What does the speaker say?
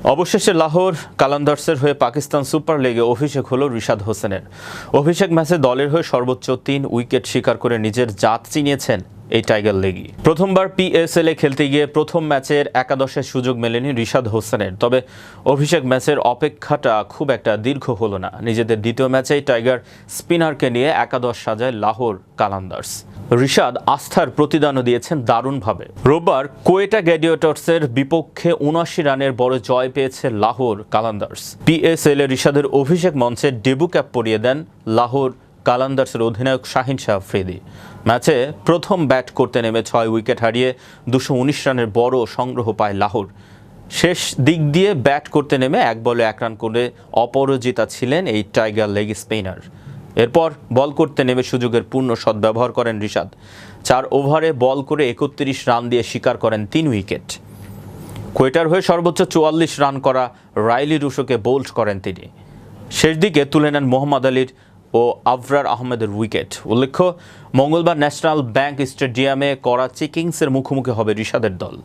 অবশেষে লাহোর কালান্দার্সের হয়ে পাকিস্তান সুপার লিগে অভিষেক হলো রিশাদ হোসেনের। অভিষেক ম্যাচে দলের হয়ে সর্বোচ্চ 3 উইকেট শিকার করে নিজের জাত চিনিয়েছেন এই টাইগার লেগি। প্রথমবার PSL এ খেলতে গিয়ে প্রথম ম্যাচের একাদশের সুযোগ মেলেনি রিশাদ হোসেনের। তবে অভিষেক ম্যাচের অপেক্ষাটা খুব একটা দীর্ঘ হলো না। নিজেদের দ্বিতীয় ম্যাচেই টাইগার স্পিনারকে নিয়ে একাদশ সাজায় লাহোর কালান্দার্স। রিশাদ আস্থার প্রতিদানও দিয়েছেন দারুণভাবে। রোববার কোয়েটা গ্ল্যাডিয়েটর্সের বিপক্ষে ৭৯ রানের বড় জয় পেয়েছে লাহোর কালান্দার্স। PSL এ রিশাদের অভিষেক মঞ্চে ডেবু ক্যাপ পরিয়ে দেন লাহোর কালান্দার্সের অধিনায়ক শাহিন শাহ আফ্রিদি। ম্যাচে প্রথম ব্যাট করতে নেমে 6 উইকেট হারিয়ে ২১৯ রানের বড় সংগ্রহ পায় লাহোর। শেষ দিক দিয়ে ব্যাট করতে নেমে ১ বলে ১ রান করে অপরাজিতা ছিলেন এই টাইগার লেগ স্পিনার। এরপর বল করতে নেমে সুযোগের পূর্ণ সদ্ব্যবহার করেন রিশাদ। ৪ ওভারে বল করে ৩১ রান দিয়ে শিকার করেন ৩ উইকেট। কোয়েটার হয়ে সর্বোচ্চ ৪৪ রান করা রাইলি রুশোকে বোল্ড করেন তিনি। শেষ দিকে তুলে নেন মোহাম্মদ আলীর ও আবরার আহমেদের উইকেট। উল্লেখ্য, মঙ্গলবার ন্যাশনাল ব্যাংক স্টেডিয়ামে করাচি কিংসের মুখোমুখি হবে রিশাদের দল।